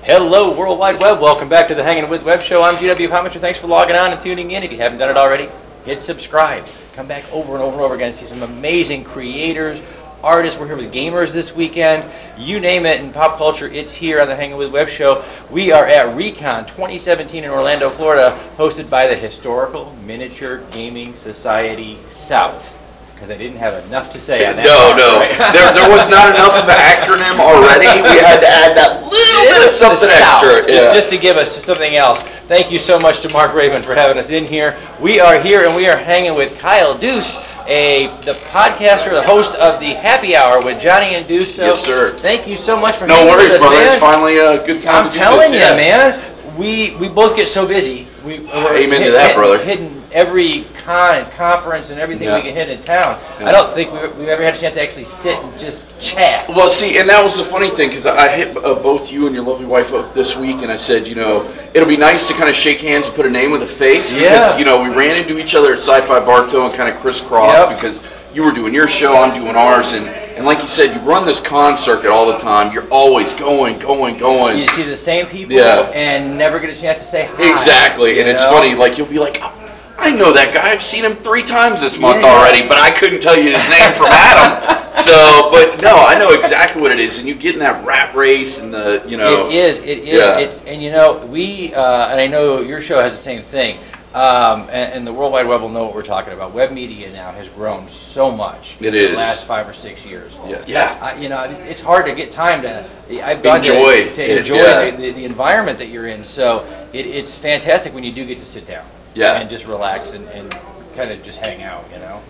Hello, World Wide Web. Welcome back to the Hangin With Web Show. I'm GW Pomichter. Thanks for logging on and tuning in. If you haven't done it already, hit subscribe. Come back over and over and over again and see some amazing creators, artists. We're here with gamers this weekend. You name it in pop culture, it's here on the Hangin With Web Show. We are at Recon 2017 in Orlando, Florida, hosted by the Historical Miniature Gaming Society South. Because I didn't have enough to say on that. Right? there was not enough of an acronym already. We had to add that little bit of something extra. Yeah. Just to give us to something else. Thank you so much to Mark Raven for having us in here. We are here and we are hanging with Kyle Duce, the podcaster, the host of the Happy Hour with Johnny and Duce. So yes, sir. Thank you so much for No worries, brother. It's finally a good time to do this. I'm telling you, man. We both get so busy. Amen to that, brother. Hitting every con and conference and everything we can hit in town. Yeah. I don't think we've ever had a chance to actually sit and just chat. Well, see, and that was the funny thing, because I hit both you and your lovely wife up this week, and I said, you know, it'll be nice to kind of shake hands and put a name with a face, because, you know, we ran into each other at Sci-Fi Bartow and kind of crisscrossed, because you were doing your show, I'm doing ours, and like you said, you run this con circuit all the time. You're always going. You see the same people and never get a chance to say hi. Exactly, and it's funny, like you'll be like, oh, I know that guy. I've seen him 3 times this month already, but I couldn't tell you his name from Adam. So, but no, I know exactly what it is, and you get in that rat race, and the, you know. It is. It's, and you know, and I know your show has the same thing. And the World Wide Web will know what we're talking about. Web media now has grown so much in the last 5 or 6 years. You know, it's hard to get time to enjoy the environment that you're in. So it's fantastic when you do get to sit down and just relax and kind of just hang out, you know.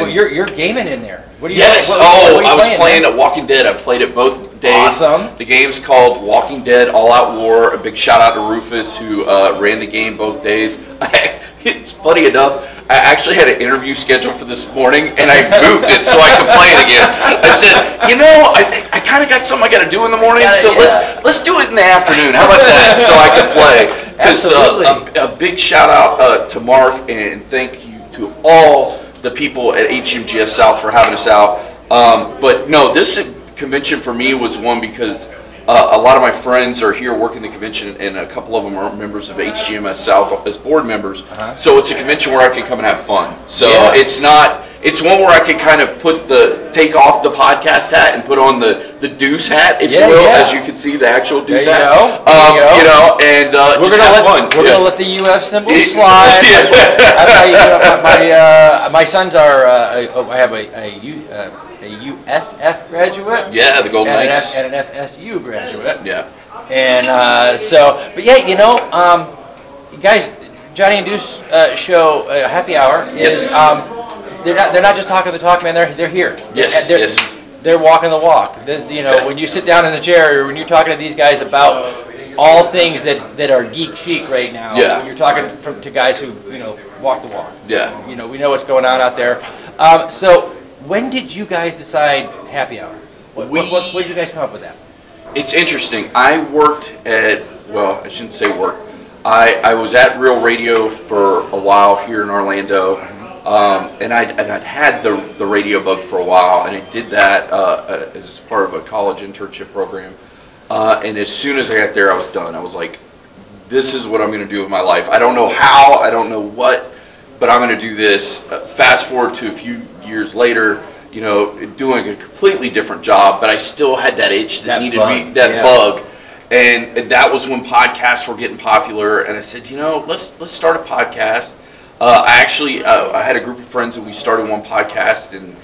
You're gaming in there. What are you playing? I was playing at Walking Dead. I played it both days. Awesome. The game's called Walking Dead All Out War. A big shout out to Rufus, who ran the game both days. It's funny enough, I actually had an interview scheduled for this morning, and I moved it so I could play it again. I said, you know, I kind of got something I got to do in the morning, so let's do it in the afternoon. How about that? So I could play. Because a big shout out to Mark, and thank you to all the people at HMGS South for having us out. But no, this convention for me was one because a lot of my friends are here working the convention, and a couple of them are members of HGMS South as board members. So it's a convention where I can come and have fun. So it's one where I can kind of take off the podcast hat and put on the Duce hat, if you will, as you can see the actual Duce hat. You know, and just have fun. We're gonna let the UF symbol slide. My sons are. I have a USF graduate. Yeah, the Golden Knights. And an FSU graduate. Yeah. And but yeah, you know, guys, Johnny and Duce show Happy Hour is they're not just talking the talk, man. They're here. They're walking the walk. You know, when you sit down in the chair, or when you're talking to these guys about all things that are geek chic right now, you're talking to guys who walk the walk. Yeah. You know, we know what's going on out there. So when did you guys decide Happy Hour? What did you guys come up with that? It's interesting. I worked at, well, I shouldn't say worked. I was at Real Radio for a while here in Orlando, and I'd had the radio bug for a while, and I did that as part of a college internship program. And as soon as I got there, I was done. I was like, this is what I'm going to do with my life. I don't know how, I don't know what, but I'm going to do this. Fast forward to a few years later, you know, doing a completely different job, but I still had that itch that needed bug. And that was when podcasts were getting popular, and I said, you know, let's start a podcast. I had a group of friends that we started one podcast, and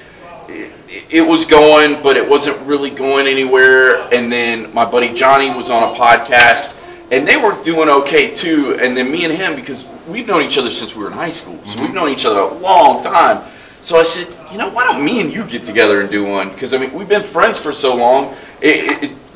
it was going, but it wasn't really going anywhere. And then my buddy Johnny was on a podcast, and they were doing okay too. And then me and him, because we've known each other since we were in high school, so we've known each other a long time. So I said, you know, why don't me and you get together and do one? Because I mean, we've been friends for so long.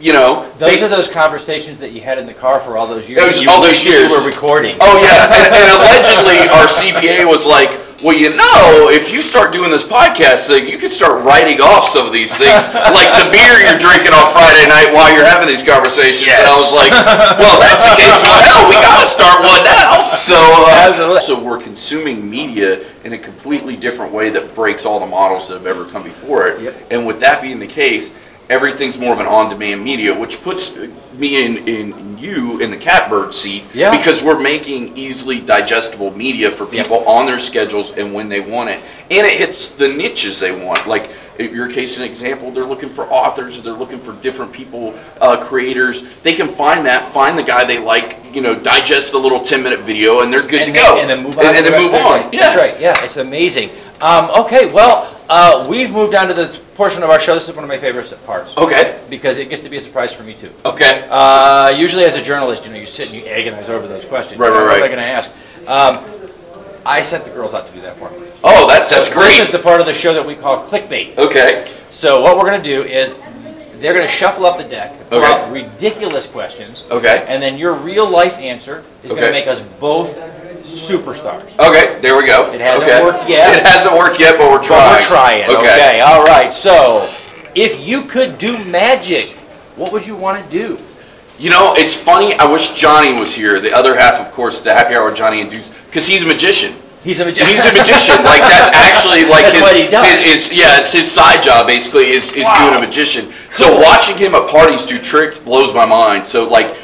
You know, those are those conversations that you had in the car for all those years. All those years you were recording. Oh yeah, and allegedly our CPA was like, well, you know, if you start doing this podcast thing, you can start writing off some of these things, like the beer you're drinking on Friday night while you're having these conversations. Yes. And I was like, well, that's the case. Well, hell, we got to start one now. So we're consuming media in a completely different way that breaks all the models that have ever come before it. Yep. And with that being the case, everything's more of an on-demand media, which puts me in you in the catbird seat, because we're making easily digestible media for people on their schedules and when they want it, and it hits the niches they want. Like in your case, an example, they're looking for authors, or they're looking for different people, creators. They can find the guy they like, you know, digest the little 10-minute video, and they're good to go, and then move on. Yeah, that's right. Yeah, it's amazing. Okay, well. We've moved on to the portion of our show. This is one of my favorite parts. Okay. Because it gets to be a surprise for me too. Okay. Usually as a journalist, you know, you sit and you agonize over those questions. Right. What am I going to ask? I sent the girls out to do that for me. Oh, that's great. This is the part of the show that we call clickbait. Okay. So what we're going to do is they're going to shuffle up the deck, pull out ridiculous questions. Okay. And then your real life answer is going to make us both superstars. Okay, there we go. It hasn't worked yet. It hasn't worked yet, but we're trying. Okay, all right. So, if you could do magic, what would you want to do? You know, it's funny. I wish Johnny was here. The other half, of course, the happy hour with Johnny and Duce, because he's a magician. He's a magician. He's a magician. Like, that's actually like that's what he does. It's his side job, basically, is doing a magician. Cool. So watching him at parties do tricks blows my mind. So, like,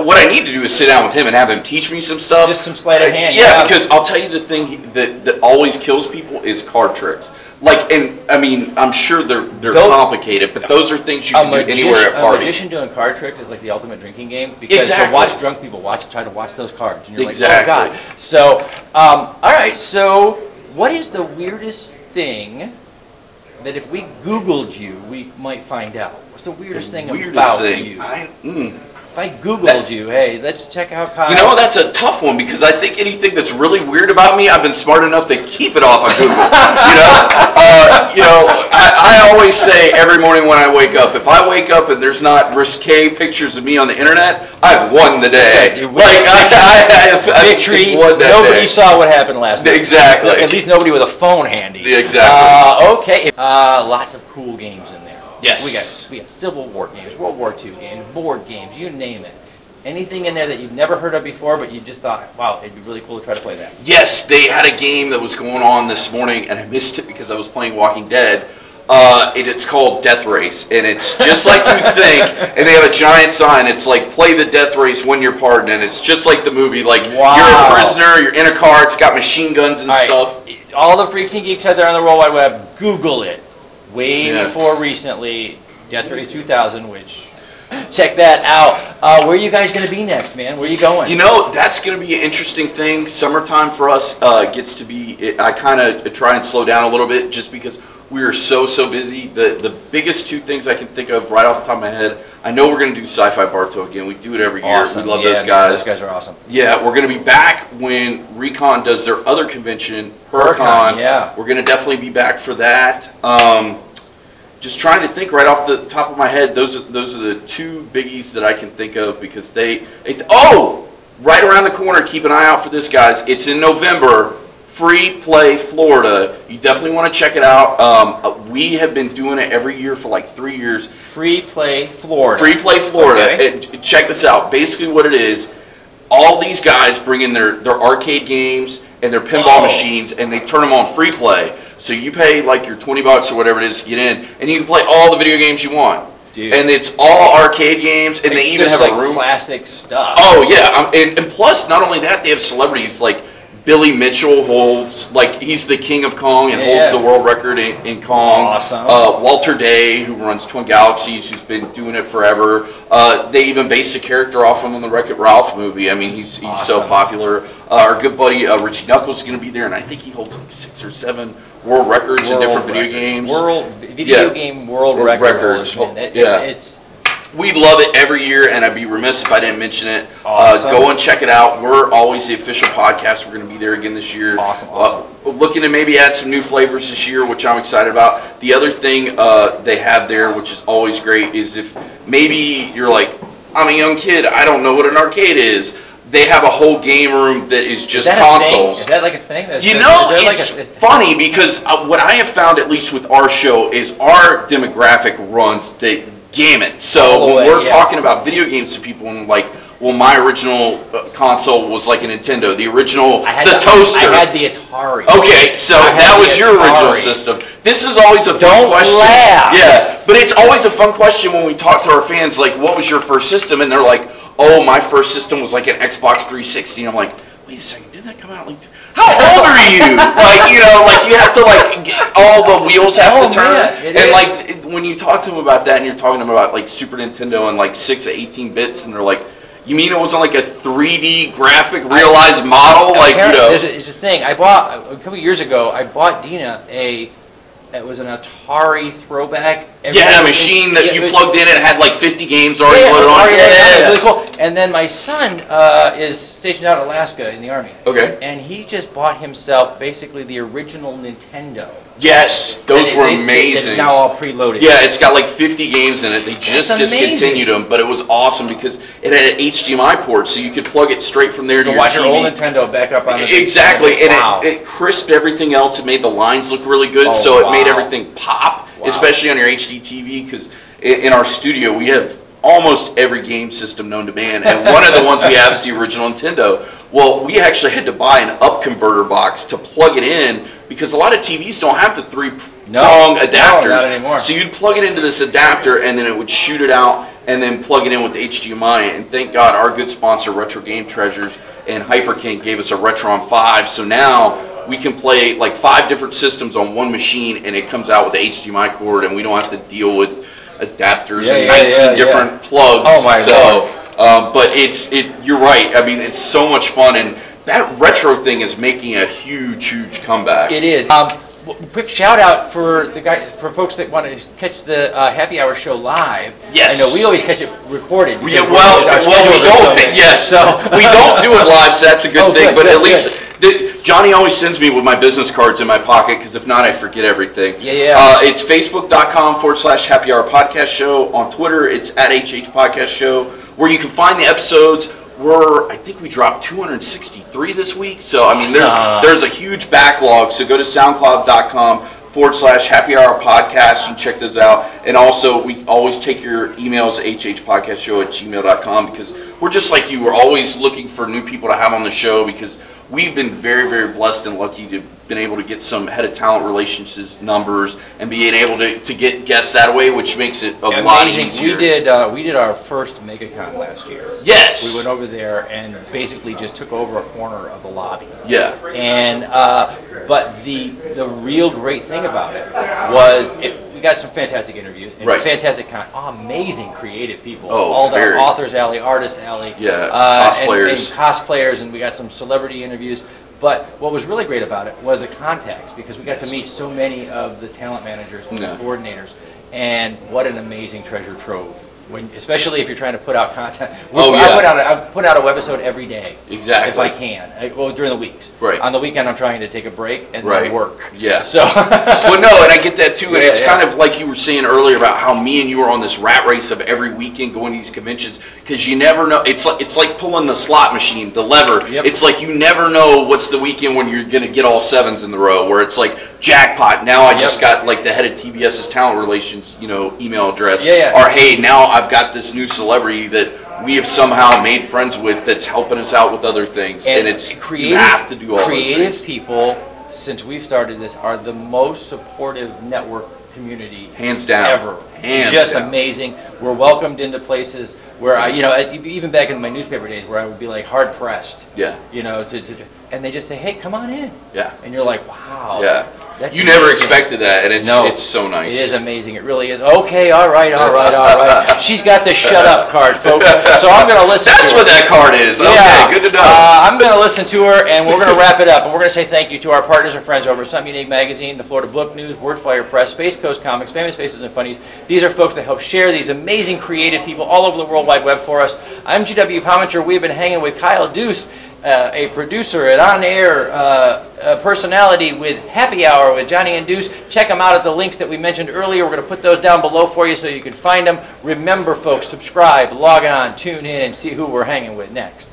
what I need to do is sit down with him and have him teach me some stuff. Just some sleight of hand. Yeah, because I'll tell you the thing that always kills people is card tricks. Like, and I mean, I'm sure they're complicated, but those are things you can do anywhere at parties. A magician doing card tricks is like the ultimate drinking game, because to watch drunk people try to watch those cards, and you're like, oh God. So, all right. So, what is the weirdest thing that if we Googled you, we might find out? What's the weirdest thing about you? If I Googled you, hey, let's check out Kyle. You know, that's a tough one, because I think anything that's really weird about me, I've been smart enough to keep it off of Google. I always say every morning when I wake up, if I wake up and there's not risque pictures of me on the internet, I've won the day. Victory. Nobody saw what happened last night. Exactly. At least nobody with a phone handy. Exactly. Okay. Lots of cool games in there. Yes. We got Civil War games, World War II games, board games, you name it. Anything in there that you've never heard of before, but you just thought, wow, it'd be really cool to try to play that? Yes, they had a game that was going on this morning, and I missed it because I was playing Walking Dead. It's called Death Race, and it's just like you'd think, and they have a giant sign. It's like, play the death race, win your pardon, and it's just like the movie. Like, you're a prisoner, you're in a car, it's got machine guns and stuff. All the freaks and geeks out there on the World Wide Web, Google it. Way before recently, Death Race 2000, which, check that out. Where are you guys going to be next, man? Where are you going? You know, that's going to be an interesting thing. Summertime for us gets to be, I kind of try and slow down a little bit just because we are so busy. The biggest two things I can think of right off the top of my head, I know we're going to do Sci-Fi Bartow again. We do it every year. Awesome. We love those guys. Those guys are awesome. Yeah, we're going to be back when Recon does their other convention, Hurricon. Yeah. We're going to definitely be back for that. Just trying to think right off the top of my head, those are the two biggies that I can think of, because right around the corner, keep an eye out for this, guys. It's in November, Free Play Florida. You definitely want to check it out. We have been doing it every year for like 3 years. Free Play Florida. Free Play Florida. Okay. And check this out. Basically what it is, all these guys bring in their arcade games and their pinball machines, and they turn them on free play. So you pay like your $20 or whatever it is to get in, and you can play all the video games you want. Dude. And it's all arcade games, and they even have a room. Classic stuff. Oh yeah, and plus, not only that, they have celebrities like Billy Mitchell holds, like, he's the king of Kong and holds the world record in Kong. Awesome. Walter Day, who runs Twin Galaxies, who's been doing it forever. They even based a character off him on the Wreck-It Ralph movie. I mean, he's so popular. Our good buddy Richie Knuckles is going to be there, and I think he holds like 6 or 7 world records in different video games. Video game world records. We love it every year, and I'd be remiss if I didn't mention it. Awesome. Go and check it out. We're always the official podcast. We're going to be there again this year. Awesome. Looking to maybe add some new flavors this year, which I'm excited about. The other thing they have there, which is always great, is if maybe you're like, I'm a young kid, I don't know what an arcade is. They have a whole game room that is just consoles. Is that like a thing? It's funny because what I have found, at least with our show, is our demographic runs the gamut. So when we're talking about video games to people, and like, well, my original console was like a Nintendo. The original, toaster. I had the Atari. Okay, so that was your original system. This is always a fun question. Don't laugh. Yeah, but it's always a fun question when we talk to our fans, like, what was your first system? And they're like, oh, my first system was like an Xbox 360. And I'm like, wait a second, didn't that come out like... How old are you? Like, you know, like you have to like, all the wheels have to turn. And like, when you talk to them about that and you're talking to them about like Super Nintendo and like 6 to 18 bits, and they're like, you mean it wasn't like a 3D graphic realized model? Like, you know. There's a thing. I bought, a couple years ago, I bought Dina it was an Atari throwback. A machine that you plugged in and it had like 50 games already loaded on. It was really cool. And then my son is stationed out in Alaska in the Army. Okay. And he just bought himself basically the original Nintendo. Yes, those were amazing. It's now all preloaded. Yeah, it's got like 50 games in it. They just discontinued them, but it was awesome because it had an HDMI port, so you could plug it straight from there to your watch TV. Your old Nintendo back up on the Exactly, and it crisped everything else. It made the lines look really good, so it made everything pop, especially on your HD TV, because in our studio we have almost every game system known to man, and one of the ones we have is the original Nintendo. Well, we actually had to buy an up converter box to plug it in because a lot of TVs don't have the three-prong adapters. No, not anymore. So you'd plug it into this adapter and then it would shoot it out and then plug it in with the HDMI. And thank God our good sponsor, Retro Game Treasures and HyperKink, gave us a Retron 5. So now we can play like 5 different systems on one machine and it comes out with the HDMI cord and we don't have to deal with adapters and 19 different plugs. Oh my God. But you're right. I mean, it's so much fun, and that retro thing is making a huge comeback. It is. Quick shout out for for folks that want to catch the happy hour show live. Yes. I know we always catch it recorded. Yeah, well, we don't. Yes. So we don't do it live, so that's a good thing. But at least Johnny always sends me with my business cards in my pocket, because if not, I forget everything. It's facebook.com/happy hour podcast show. On Twitter, it's @HH podcast show, where you can find the episodes. I think we dropped 263 this week. So, I mean, there's a huge backlog. So go to soundcloud.com/happy hour podcast and check those out. And also, we always take your emails, hhpodcastshow@gmail.com, because we're just like you. We're always looking for new people to have on the show, because we've been very blessed and lucky to been able to get some head of talent relations numbers and being able to get guests that way, which makes it a lot easier. We did our first MegaCon last year. Yes. We went over there and basically just took over a corner of the lobby. Yeah. And but the real great thing about it was we got some fantastic interviews and fantastic amazing creative people. All the Authors Alley, Artists Alley, cosplayers, and cosplayers, and we got some celebrity interviews. But what was really great about it was the contacts, because we got to meet so many of the talent managers and coordinators, and what an amazing treasure trove. Especially if you're trying to put out content. I put out a webisode every day. Exactly. If I can. During the weeks. Right. On the weekend, I'm trying to take a break and then work. Yeah. So. Well, no, and I get that too. And it's kind of like you were saying earlier about how me and you are on this rat race of every weekend going to these conventions, because you never know. It's like pulling the slot machine, the lever. Yep. It's like you never know what's the weekend when you're going to get all 7s in the row, where it's like jackpot. Now I just got like the head of TBS's talent relations, email address. Or hey, now I've got this new celebrity that we have somehow made friends with that's helping us out with other things, and it's you have to do all those things. Creative people, since we've started this, are the most supportive network community hands down ever. Just amazing. We're welcomed into places where even back in my newspaper days, where I would be like hard pressed. Yeah. And they just say, "Hey, come on in." Yeah. And you're like, "Wow." Yeah. That's you never amazing. expected that, and it's so nice. It is amazing. It really is. Okay, all right. She's got the shut up card, folks. So I'm going to listen to her. That's what that card is. Yeah. Okay, good to know. I'm going to listen to her, and we're going to wrap it up. And we're going to say thank you to our partners and friends over at Something Unique Magazine, the Florida Book News, Wordfire Press, Space Coast Comics, Famous Faces and Funnies. These are folks that help share these amazing creative people all over the World Wide Web for us. I'm GW Pomichter. We've been hanging with Kyle Duce, a producer, an on-air personality with Happy Hour with Johnny and Deuce. Check them out at the links that we mentioned earlier. We're going to put those down below for you so you can find them. Remember, folks, subscribe, log on, tune in, and see who we're hanging with next.